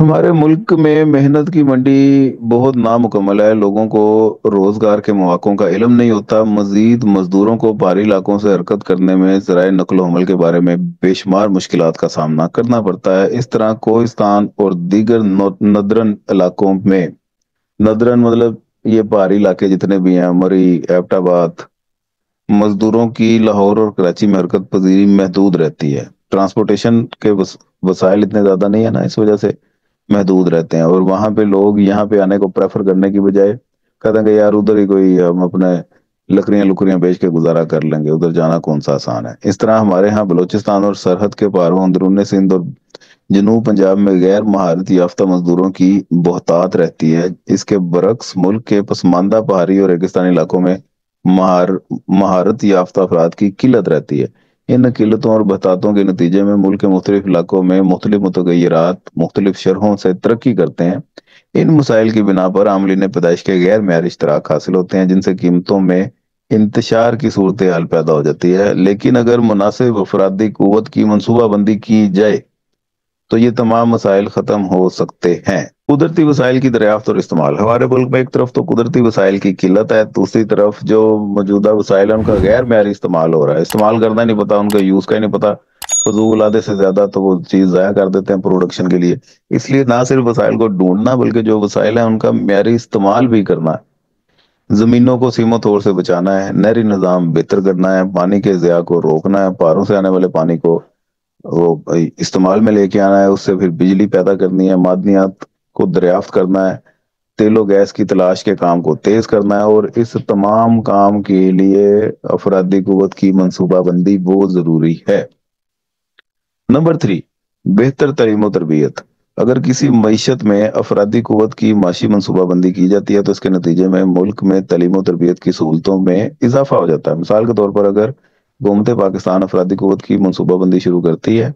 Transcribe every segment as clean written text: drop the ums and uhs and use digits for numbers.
ہمارے ملک میں محنت کی منڈی بہت نامکمل ہے، لوگوں کو روزگار کے مواقعوں کا علم نہیں ہوتا، مزید مزدوروں کو پہاڑی علاقوں سے حرکت کرنے میں ذرائع نقل و حمل کے بارے میں بے شمار مشکلات کا سامنا کرنا پڑتا ہے۔ اس طرح کوہستان اور دیگر ندرن علاقوں میں، ندرن مطلب یہ پہاڑی علاقے جتنے بھی ہیں، مری، ایبٹ آباد، مزدوروں کی لاہور اور کراچی میں حرکت پذیری محدود رہتی ہے۔ ٹرانسپورٹیشن کے وسائل اتنے زیادہ نہیں ہے نا، اس وجہ سے محدود رہتے ہیں، اور وہاں پہ لوگ یہاں پہ آنے کو پریفر کرنے کی بجائے کہتے ہیں کہ یار ادھر ہی کوئی ہم اپنے لکڑیاں بیچ کے گزارا کر لیں گے، ادھر جانا کون سا آسان ہے۔ اس طرح ہمارے ہاں بلوچستان اور سرحد کے پاروں، اندرون سندھ اور جنوب پنجاب میں غیر مہارت یافتہ مزدوروں کی بہتات رہتی ہے۔ اس کے برعکس ملک کے پسماندہ پہاڑی اور ریگستانی علاقوں میں مہارت یافتہ افراد کی قلت رہتی ہے۔ ان قلتوں اور بہتاتوں کے نتیجے میں ملک کے مختلف علاقوں میں مختلف متغیرات مختلف شرحوں سے ترقی کرتے ہیں۔ ان مسائل کی بنا پر عاملین پیدائش کے غیر معیاری اشتراک حاصل ہوتے ہیں، جن سے قیمتوں میں انتشار کی صورتحال پیدا ہو جاتی ہے۔ لیکن اگر مناسب افرادی قوت کی منصوبہ بندی کی جائے تو یہ تمام مسائل ختم ہو سکتے ہیں۔ قدرتی وسائل کی دریافت اور استعمال، ہمارے ملک میں ایک طرف تو قدرتی وسائل کی قلت ہے، دوسری طرف جو موجودہ وسائل ہیں ان کا غیر معیاری استعمال ہو رہا ہے، استعمال کرنا ہی نہیں پتا، ان کا یوز کا ہی نہیں پتا، فضول آدھے سے زیادہ تو وہ چیز ضائع کر دیتے ہیں پروڈکشن کے لیے۔ اس لیے نہ صرف وسائل کو ڈھونڈنا بلکہ جو وسائل ہیں ان کا معیاری استعمال بھی کرنا ہے۔ زمینوں کو سیم و تور سے بچانا ہے، نہری نظام بہتر کرنا ہے، پانی کے ضیاع کو روکنا ہے، پہاڑوں سے آنے والے پانی کو وہ استعمال میں لے کے آنا ہے، اس سے پھر بجلی پیدا کرنی ہے، معدنیات کو دریافت کرنا ہے، تیل و گیس کی تلاش کے کام کو تیز کرنا ہے، اور اس تمام کام کے لیے افرادی قوت کی منصوبہ بندی بہت ضروری ہے۔ نمبر 3، بہتر تعلیم و تربیت۔ اگر کسی معیشت میں افرادی قوت کی معاشی منصوبہ بندی کی جاتی ہے تو اس کے نتیجے میں ملک میں تعلیم و تربیت کی سہولتوں میں اضافہ ہو جاتا ہے۔ مثال کے طور پر اگر حکومت پاکستان افرادی قوت کی منصوبہ بندی شروع کرتی ہے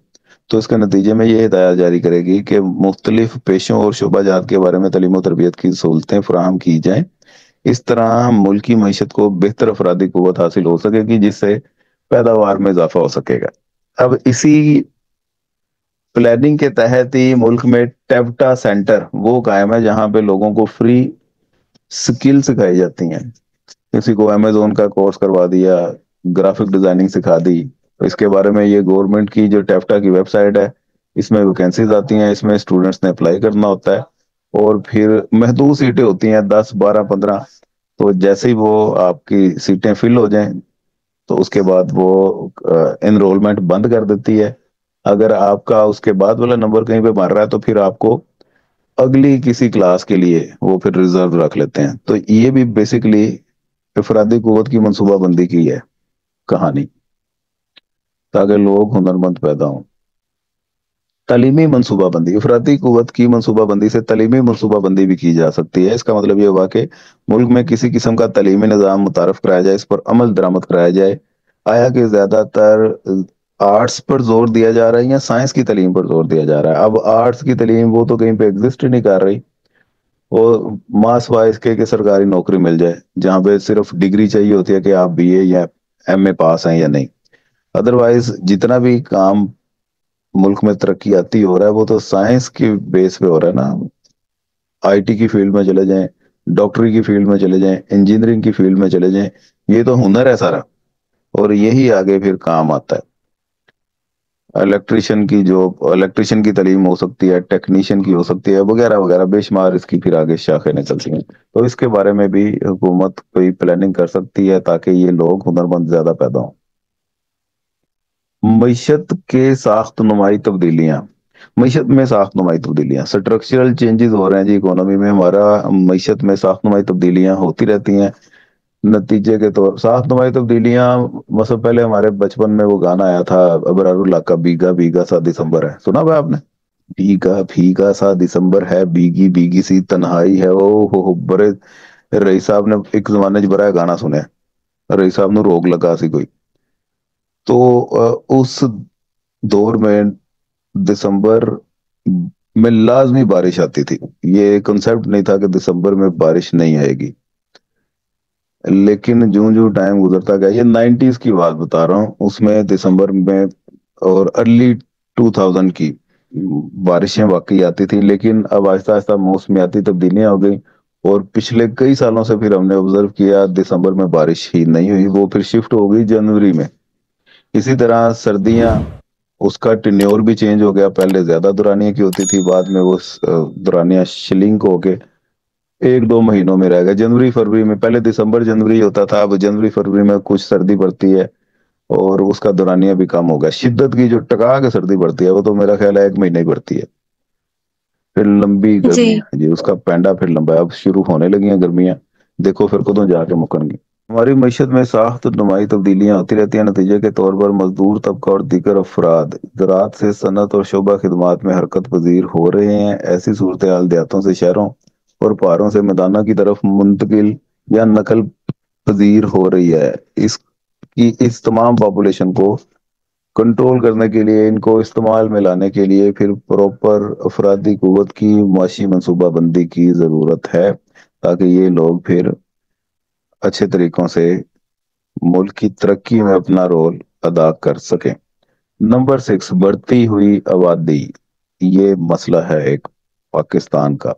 تو اس کے نتیجے میں یہ ہدایات جاری کرے گی کہ مختلف پیشوں اور شعبہ جات کے بارے میں تعلیم و تربیت کی سہولتیں فراہم کی جائیں۔ اس طرح ملکی معیشت کو بہتر افرادی قوت حاصل ہو سکے گی، جس سے پیداوار میں اضافہ ہو سکے گا۔ اب اسی پلاننگ کے تحت ہی ملک میں ٹیپٹا سینٹر وہ قائم ہے جہاں پہ لوگوں کو فری سکل سکھائی جاتی ہیں۔ کسی کو امیزون کا کورس کروا دیا، گرافک ڈیزائننگ سکھا دی، اس کے بارے میں یہ گورنمنٹ کی جو ٹیپٹا کی ویب سائٹ ہے اس میں ویکینسیز آتی ہیں، اس میں اسٹوڈنٹس نے اپلائی کرنا ہوتا ہے، اور پھر محدود سیٹیں ہوتی ہیں 10 12 15، تو جیسے ہی وہ آپ کی سیٹیں فل ہو جائیں تو اس کے بعد وہ انرولمنٹ بند کر دیتی ہے۔ اگر آپ کا اس کے بعد والا نمبر کہیں پہ مر رہا ہے تو پھر آپ کو اگلی کسی کلاس کے لیے وہ پھر ریزرو رکھ لیتے ہیں۔ تو یہ بھی بیسیکلی افرادی قوت کی منصوبہ بندی کی ہے کہانی، تاکہ لوگ ہنرمند پیدا ہوں۔ تعلیمی منصوبہ بندی، افرادی قوت کی منصوبہ بندی سے تعلیمی منصوبہ بندی بھی کی جا سکتی ہے۔ اس کا مطلب یہ ہوا کہ ملک میں کسی قسم کا تعلیمی نظام متعارف کرایا جائے، اس پر عمل درآمد کرایا جائے۔ آیا کہ زیادہ تر آرٹس پر زور دیا جا رہا ہے یا سائنس کی تعلیم پر زور دیا جا رہا ہے؟ اب آرٹس کی تعلیم وہ تو کہیں پہ ایگزسٹ ہی نہیں کر رہی، وہ ماس وائز کے کہ سرکاری نوکری مل جائے، جہاں پہ صرف ڈگری چاہیے ہوتی ہے کہ آپ بی اے یا ایم اے پاس ہیں یا نہیں۔ ادروائز جتنا بھی کام ملک میں ترقی آتی ہو رہا ہے وہ تو سائنس کی بیس پہ ہو رہا ہے نا۔ آئی ٹی کی فیلڈ میں چلے جائیں، ڈاکٹری کی فیلڈ میں چلے جائیں، انجینئرنگ کی فیلڈ میں چلے جائیں، یہ تو ہنر ہے سارا، اور یہی آگے پھر کام آتا ہے۔ الیکٹریشین کی تعلیم ہو سکتی ہے، ٹیکنیشین کی ہو سکتی ہے، وغیرہ وغیرہ، بے شمار اس کی پھر آگے شاخیں نکلتی ہیں۔ تو اس کے بارے میں بھی حکومت کوئی پلاننگ کر سکتی ہے تاکہ یہ لوگ ہنرمند زیادہ پیدا ہوں۔ معیشت کے ساخت نمائی تبدیلیاں، معیشت میں ساخت نمائی تبدیلیاں، سٹرکچرل چینجز ہو رہے ہیں جی اکانومی میں، ہمارا معیشت میں ساخت نمائی تبدیلیاں ہوتی رہتی ہیں۔ نتیجے کے طور ساخت نمائی تبدیلیاں، مثلا پہلے ہمارے بچپن میں وہ گانا آیا تھا ابرار اللہ کا، بھیگا بھیگا سا دسمبر ہے، سنا ہوا آپ نے؟ بھیگا بھیگا سا دسمبر ہے، بھیگی بھیگی سی تنہائی ہے، او ہو بڑے رئیس صاحب نے ایک زمانے چ بڑا گانا سنیا، رئیس صاحب نے روک لگا سی کوئی، تو اس دور میں دسمبر میں لازمی بارش آتی تھی، یہ کنسپٹ نہیں تھا کہ دسمبر میں بارش نہیں آئے گی۔ لیکن جوں جوں ٹائم گزرتا گیا، یہ 90s کی بات بتا رہا ہوں، اس میں دسمبر میں اور ارلی 2000 کی بارشیں واقعی آتی تھی، لیکن اب آہستہ آہستہ موسمیاتی تبدیلیاں ہو گئی، اور پچھلے کئی سالوں سے پھر ہم نے آبزرو کیا دسمبر میں بارش ہی نہیں ہوئی، وہ پھر شفٹ ہو گئی جنوری میں۔ اسی طرح سردیاں، اس کا ٹینیور بھی چینج ہو گیا، پہلے زیادہ دورانیہ کی ہوتی تھی، بعد میں وہ دورانیہ شلنک ہو کے ایک دو مہینوں میں رہ گیا۔ جنوری فروری میں، پہلے دسمبر جنوری ہوتا تھا، اب جنوری فروری میں کچھ سردی پڑتی ہے اور اس کا دورانیہ بھی کم ہو گیا۔ شدت کی جو ٹکا کے سردی پڑتی ہے وہ تو میرا خیال ہے ایک مہینہ ہی پڑتی ہے، پھر لمبی جی گرمیاں جی، اس کا پینڈا پھر لمبا ہے۔ اب شروع ہونے لگی ہیں گرمیاں، دیکھو پھر کدوں جا کے مکن گی۔ ہماری معیشت میں ساخت اور نمائی تبدیلیاں ہوتی رہتی ہیں، نتیجے کے طور پر مزدور طبقہ اور دیگر افراد زراعت سے صنعت اور شعبہ خدمات میں حرکت پذیر ہو رہے ہیں۔ ایسی صورتحال دیہاتوں سے شہروں اور پہاڑوں سے میدانوں کی طرف منتقل یا نقل پذیر ہو رہی ہے۔ اس تمام پاپولیشن کو کنٹرول کرنے کے لیے، ان کو استعمال میں لانے کے لیے پھر پراپر افرادی قوت کی معاشی منصوبہ بندی کی ضرورت ہے، تاکہ یہ لوگ پھر اچھے طریقوں سے ملک کی ترقی میں اپنا رول ادا کر سکیں۔ نمبر 6، بڑھتی ہوئی آبادی۔ یہ مسئلہ ہے ایک پاکستان کا۔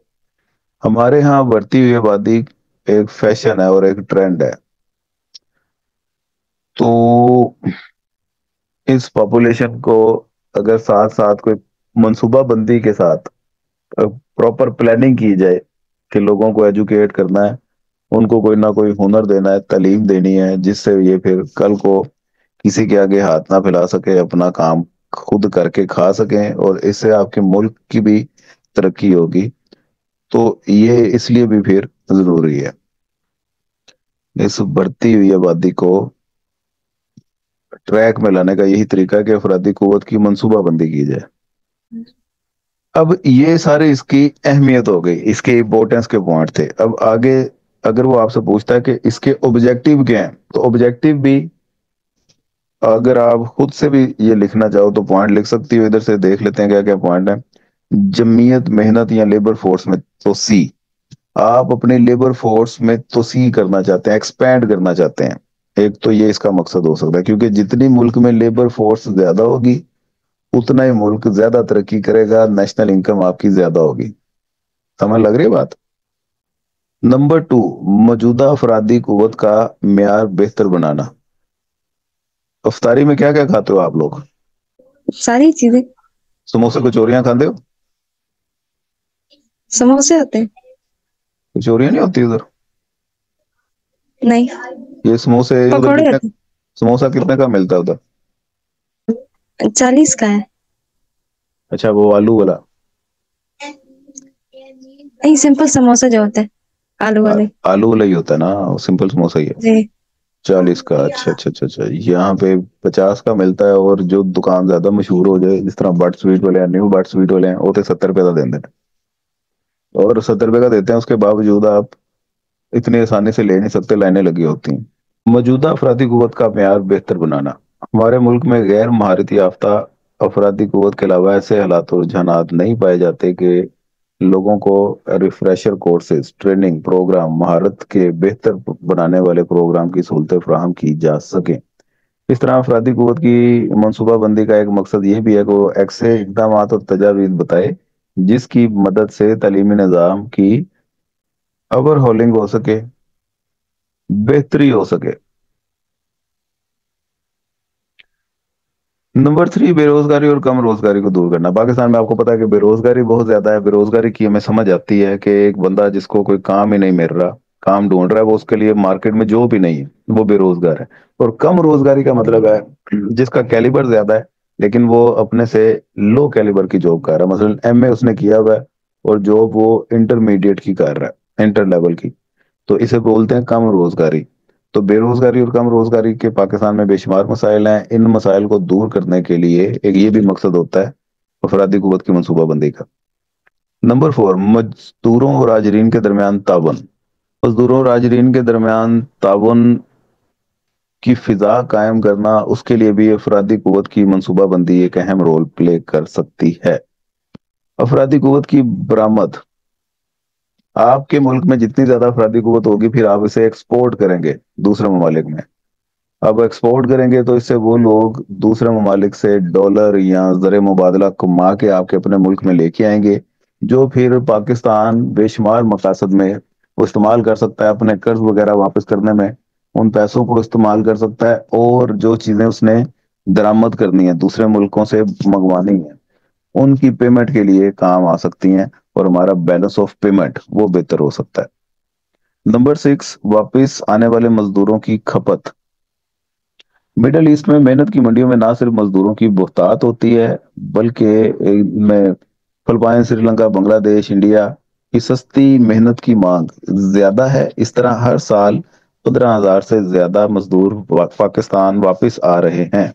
ہمارے ہاں بڑھتی ہوئی آبادی ایک فیشن ہے اور ایک ٹرینڈ ہے، تو اس پاپولیشن کو اگر ساتھ ساتھ کوئی منصوبہ بندی کے ساتھ پراپر پلاننگ کی جائے کہ لوگوں کو ایجوکیٹ کرنا ہے، ان کو کوئی نہ کوئی ہنر دینا ہے، تعلیم دینی ہے، جس سے یہ پھر کل کو کسی کے آگے ہاتھ نہ پھیلا سکے، اپنا کام خود کر کے کھا سکیں، اور اس سے آپ کے ملک کی بھی ترقی ہوگی، تو یہ اس لیے بھی پھر ضروری ہے۔ اس بڑھتی ہوئی آبادی کو ٹریک میں لانے کا یہی طریقہ ہے کہ افرادی قوت کی منصوبہ بندی کی جائے۔ اب یہ سارے اس کی اہمیت ہو گئی، اس کے امپورٹنس کے پوائنٹ تھے۔ اب آگے اگر وہ آپ سے پوچھتا ہے کہ اس کے آبجیکٹیو کیا ہیں، تو آبجیکٹیو بھی اگر آپ خود سے بھی یہ لکھنا چاہو تو پوائنٹ لکھ سکتی ہو، ادھر سے دیکھ لیتے ہیں کیا کیا پوائنٹ ہیں۔ جمعیت، محنت یا لیبر فورس میں توسیع۔ آپ اپنی لیبر فورس میں توسیع کرنا چاہتے ہیں، ایکسپینڈ کرنا چاہتے ہیں، ایک تو یہ اس کا مقصد ہو سکتا ہے، کیونکہ جتنی ملک میں لیبر فورس زیادہ ہوگی اتنا ہی ملک زیادہ ترقی کرے گا، نیشنل انکم آپ کی زیادہ ہوگی۔ سمجھ لگ رہی ہے بات؟ نمبر 2، موجودہ افرادی قوت کا معیار بہتر بنانا۔ افطاری میں کیا کیا کھاتے ہو آپ لوگ؟ ساری چیزیں۔ سموسے کچوریاں کھاتے ہو؟ سموسے ہوتے ہیں؟ کچوریاں نہیں ہوتی ادھر؟ نہیں، یہ سموسے ادھر پکوڑے کتنے، ہوتے سموسا کتنے کا ملتا ہے ادھر؟ ہیں، 40 کا ہے۔ اچھا، وہ آلو والا؟ نہیں، سمپل سموسے جو ہوتے ہیں آلو والے۔ آلو والا ہی ہوتا ہے نا، سمپل سموسا ہی ہے۔ جی 40 کا؟ اچھا اچھا اچھا اچھا، یہاں پہ 50 کا ملتا ہے، اور جو دکان زیادہ مشہور ہو جائے جس طرح بٹ سویٹ والے ہیں، نیو بٹ سویٹ والے ہیں، وہ تو 70 روپے کا دے دیتے ہیں، اور 70 روپے کا دیتے ہیں، اس کے باوجود آپ اتنی آسانی سے لے نہیں سکتے، لائنیں لگی ہوتی ہیں۔ موجودہ افرادی قوت کا معیار بہتر بنانا۔ ہمارے ملک میں غیر مہارت یافتہ افرادی قوت کے علاوہ ایسے حالات اور رجحانات نہیں پائے جاتے کہ لوگوں کو ریفریشر کورسز، ٹریننگ پروگرام، مہارت کے بہتر بنانے والے پروگرام کی سہولتیں فراہم کی جا سکیں۔ اس طرح افرادی قوت کی منصوبہ بندی کا ایک مقصد یہ بھی ہے کہ وہ ایسے اقدامات اور تجاویز بتائے جس کی مدد سے تعلیمی نظام کی اوور ہولنگ ہو سکے، بہتری ہو سکے۔ نمبر 3، بے روزگاری اور کم روزگاری کو دور کرنا۔ پاکستان میں آپ کو پتا ہے کہ بے روزگاری بہت زیادہ ہے۔ بے روزگاری کی ہمیں سمجھ آتی ہے کہ ایک بندہ جس کو کوئی کام ہی نہیں مل رہا، کام ڈھونڈ رہا ہے، وہ اس کے لیے مارکیٹ میں جاب ہی نہیں ہے، وہ بے روزگار ہے۔ اور کم روزگاری کا مطلب ہے جس کا کیلیبر زیادہ ہے لیکن وہ اپنے سے لو کیلیبر کی جاب کر رہا ہے، مثلا ایم اے اس نے کیا ہوا ہے اور جاب وہ انٹرمیڈیٹ کی کر رہا ہے، انٹر لیول کی، تو اسے بولتے ہیں کم روزگاری۔ تو بے روزگاری اور کم روزگاری کے پاکستان میں بے شمار مسائل ہیں، ان مسائل کو دور کرنے کے لیے ایک یہ بھی مقصد ہوتا ہے افرادی قوت کی منصوبہ بندی کا۔ نمبر 4، مزدوروں اور آجرین کے درمیان تعاون۔ مزدوروں اور آجرین کے درمیان تعاون کی فضا قائم کرنا، اس کے لیے بھی افرادی قوت کی منصوبہ بندی ایک اہم رول پلے کر سکتی ہے۔ افرادی قوت کی برآمد۔ آپ کے ملک میں جتنی زیادہ افرادی قوت ہوگی پھر آپ اسے ایکسپورٹ کریں گے دوسرے ممالک میں، اب ایکسپورٹ کریں گے تو اس سے وہ لوگ دوسرے ممالک سے ڈالر یا زر مبادلہ کما کے آپ کے اپنے ملک میں لے کے آئیں گے، جو پھر پاکستان بے شمار مقاصد میں وہ استعمال کر سکتا ہے، اپنے قرض وغیرہ واپس کرنے میں ان پیسوں کو استعمال کر سکتا ہے، اور جو چیزیں اس نے درآمد کرنی ہے دوسرے ملکوں سے منگوانی ہے ان کی پیمنٹ کے لیے کام آ سکتی ہیں، اور ہمارا بیلنس آف پیمنٹ وہ بہتر ہو سکتا ہے۔ نمبر 6، واپس آنے والے مزدوروں کی کھپت۔ مڈل ایسٹ میں محنت کی منڈیوں میں نہ صرف مزدوروں کی بہتات ہوتی ہے، بلکہ ان میں فلپائن، سری لنکا، بنگلہ دیش، انڈیا کی سستی محنت کی مانگ زیادہ ہے۔ اس طرح ہر سال 15,000 سے زیادہ مزدور پاکستان واپس آ رہے ہیں۔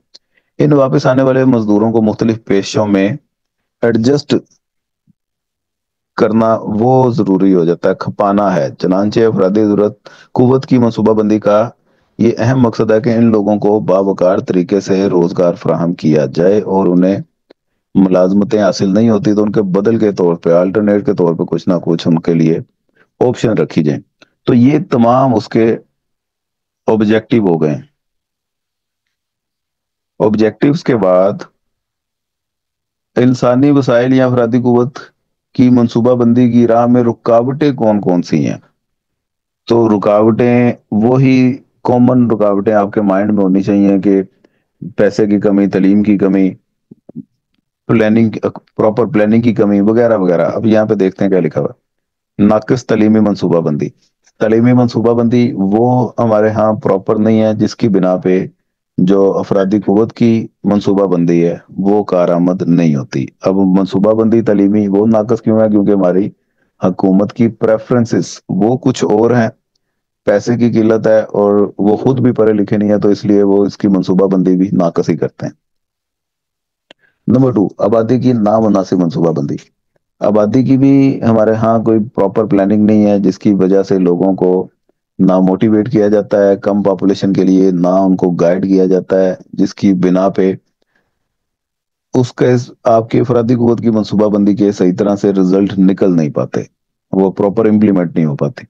ان واپس آنے والے مزدوروں کو مختلف پیشوں میں ایڈجسٹ کرنا وہ ضروری ہو جاتا ہے، کھپانا ہے۔ چنانچہ افرادی ضرورت قوت کی منصوبہ بندی کا یہ اہم مقصد ہے کہ ان لوگوں کو باوقار طریقے سے روزگار فراہم کیا جائے، اور انہیں ملازمتیں حاصل نہیں ہوتی تو ان کے بدل کے طور پہ، الٹرنیٹ کے طور پہ کچھ نہ کچھ ان کے لیے آپشن رکھی جائیں۔ تو یہ تمام اس کے آبجیکٹو ہو گئے۔ آبجیکٹیوز کے بعد انسانی وسائل یا افرادی قوت کی منصوبہ بندی کی راہ میں رکاوٹیں کون کون سی ہیں؟ تو رکاوٹیں وہی کامن رکاوٹیں آپ کے مائنڈ میں ہونی چاہیے کہ پیسے کی کمی، تعلیم کی کمی، پلاننگ، پراپر پلاننگ کی کمی وغیرہ وغیرہ۔ اب یہاں پہ دیکھتے ہیں کیا لکھا ہوا ہے۔ ناقص تعلیمی منصوبہ بندی۔ تعلیمی منصوبہ بندی وہ ہمارے ہاں پراپر نہیں ہے، جس کی بنا پہ جو افرادی قوت کی منصوبہ بندی ہے وہ کارآمد نہیں ہوتی۔ اب منصوبہ بندی تعلیمی وہ ناقص کیوں ہے؟ کیونکہ ہماری حکومت کی پریفرنسز وہ کچھ اور ہیں، پیسے کی قلت ہے، اور وہ خود بھی پڑھے لکھے نہیں ہے، تو اس لیے وہ اس کی منصوبہ بندی بھی ناقص ہی کرتے ہیں۔ نمبر 2، آبادی کی نامناسب منصوبہ بندی۔ آبادی کی بھی ہمارے ہاں کوئی پراپر پلاننگ نہیں ہے، جس کی وجہ سے لوگوں کو نہ موٹیویٹ کیا جاتا ہے کم پاپولیشن کے لیے، نہ ان کو گائیڈ کیا جاتا ہے، جس کی بنا پہ اس کے آپ کی افرادی قوت کی منصوبہ بندی کے صحیح طرح سے رزلٹ نکل نہیں پاتے، وہ پراپر امپلیمنٹ نہیں ہو پاتی۔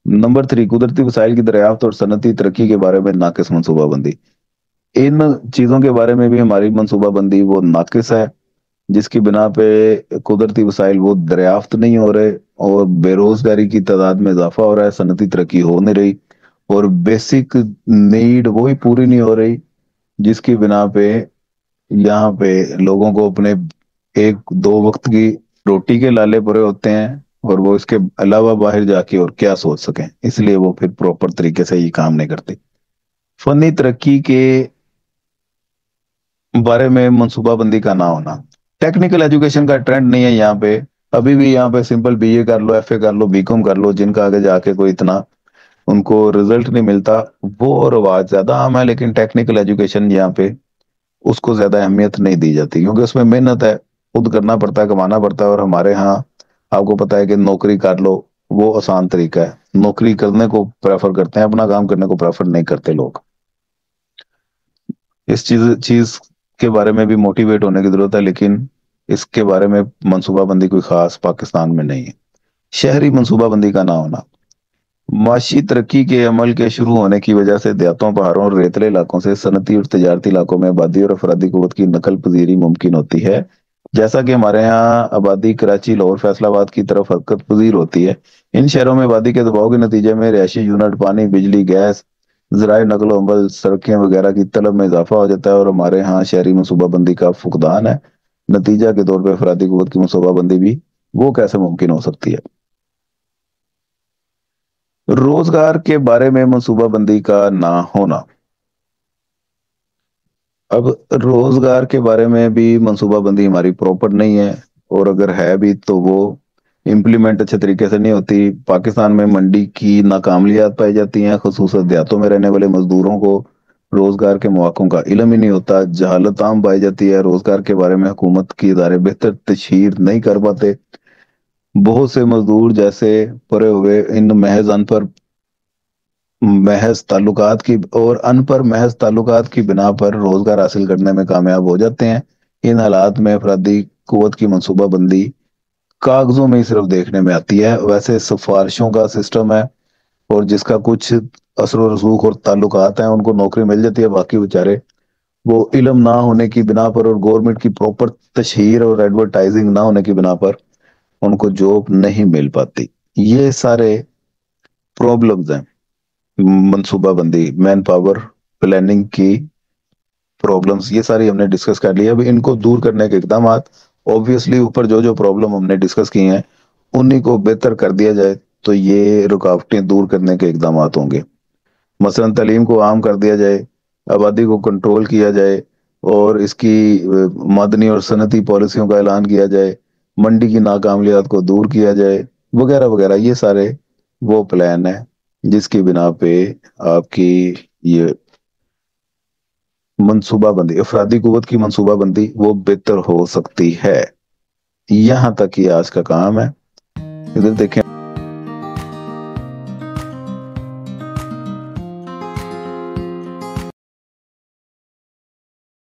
نمبر 3، قدرتی وسائل کی دریافت اور صنعتی ترقی کے بارے میں ناقص منصوبہ بندی۔ ان چیزوں کے بارے میں بھی ہماری منصوبہ بندی وہ ناقص ہے، جس کی بنا پہ قدرتی وسائل وہ دریافت نہیں ہو رہے، اور بے روزگاری کی تعداد میں اضافہ ہو رہا ہے، صنعتی ترقی ہو نہیں رہی، اور بیسک نیڈ وہی پوری نہیں ہو رہی، جس کی بنا پہ یہاں پہ لوگوں کو اپنے ایک دو وقت کی روٹی کے لالے پڑے ہوتے ہیں، اور وہ اس کے علاوہ باہر جا کے اور کیا سوچ سکیں، اس لیے وہ پھر پراپر طریقے سے یہ کام نہیں کرتے۔ فنی ترقی کے بارے میں منصوبہ بندی کا نہ ہونا۔ ٹیکنیکل ایجوکیشن کا ٹرینڈ نہیں ہے یہاں پہ، ابھی بھی یہاں پہ سمپل بی اے کر لو، ایف اے کر لو، بی کام کر لو، جن کا آگے جا کے کوئی اتنا ان کو رزلٹ نہیں ملتا، وہ رواج زیادہ عام ہے، لیکن ٹیکنیکل ایجوکیشن یہاں پہ اس کو زیادہ اہمیت نہیں دی جاتی، کیونکہ اس میں محنت ہے، خود کرنا پڑتا ہے، کمانا پڑتا ہے، اور ہمارے ہاں آپ کو پتا ہے کہ نوکری کر لو وہ آسان طریقہ ہے، نوکری کرنے کو پریفر کرتے ہیں، اپنا کام کرنے کو پریفر نہیں کرتے لوگ۔ اس چیز کے بارے میں بھی موٹیویٹ ہونے کی ضرورت ہے، لیکن اس کے بارے میں منصوبہ بندی کوئی خاص پاکستان میں نہیں ہے۔ شہری منصوبہ بندی کا نہ ہونا۔ معاشی ترقی کے عمل کے شروع ہونے کی وجہ سے دیہاتوں، پہاڑوں اور ریتلے علاقوں سے صنعتی اور تجارتی علاقوں میں آبادی اور افرادی قوت کی نقل پذیری ممکن ہوتی ہے، جیسا کہ ہمارے یہاں آبادی کراچی، لاہور، فیصل آباد کی طرف حرکت پذیر ہوتی ہے۔ ان شہروں میں آبادی کے دباؤ کے نتیجے میں رہائشی یونٹ، پانی، بجلی، گیس، ذرائع نقل و حمل، سڑکیں وغیرہ کی طلب میں اضافہ ہو جاتا ہے، اور ہمارے ہاں شہری منصوبہ بندی کا فقدان ہے۔ نتیجہ کے طور پہ افرادی قوت کی منصوبہ بندی بھی وہ کیسے ممکن ہو سکتی ہے؟ روزگار کے بارے میں منصوبہ بندی کا نہ ہونا۔ اب روزگار کے بارے میں بھی منصوبہ بندی ہماری پراپر نہیں ہے، اور اگر ہے بھی تو وہ امپلیمنٹ اچھے طریقے سے نہیں ہوتی۔ پاکستان میں منڈی کی ناکامیابیاں پائی جاتی ہیں، خصوصاً دیہاتوں میں رہنے والے مزدوروں کو روزگار کے مواقع کا علم ہی نہیں ہوتا، جہالت عام پائی جاتی ہے، روزگار کے بارے میں حکومت کی ادارے بہتر تشہیر نہیں کر پاتے، بہت سے مزدور جیسے پڑے ہوئے ان محض تعلقات کی اور ان پر محض تعلقات کی بنا پر روزگار حاصل کرنے میں کامیاب ہو جاتے ہیں۔ ان حالات میں افرادی قوت کی منصوبہ بندی کاغذوں میں ہی صرف دیکھنے میں آتی ہے، ویسے سفارشوں کا سسٹم ہے، اور جس کا کچھ اثر و رسوخ اور تعلقات ہیں ان کو نوکری مل جاتی ہے، باقی بیچارے وہ علم نہ ہونے کی بنا پر اور گورنمنٹ کی پراپر تشہیر اور ایڈورٹائزنگ نہ ہونے کی بنا پر ان کو جاب نہیں مل پاتی. یہ سارے پرابلمز ہیں. منصوبہ بندی، مین پاور پلاننگ کی پرابلمز، یہ ساری ہم نے ڈسکس کر لی. اب ان کو دور کرنے کے اقدامات، اوبویسلی اوپر جو پرابلم ہم نے ڈسکس کی ہیں انہی کو بہتر کر دیا جائے تو یہ رکاوٹیں دور کرنے کے اقدامات ہوں گے. مثلا تعلیم کو عام کر دیا جائے، آبادی کو کنٹرول کیا جائے اور اس کی معدنی اور صنعتی پالیسیوں کا اعلان کیا جائے، منڈی کی ناکامیات کو دور کیا جائے وغیرہ وغیرہ. یہ سارے وہ پلان ہیں جس کی بنا پہ آپ کی یہ منصوبہ بندی، افرادی قوت کی منصوبہ بندی وہ بہتر ہو سکتی ہے. یہاں تک یہ آج کا کام ہے. ادھر دیکھیں.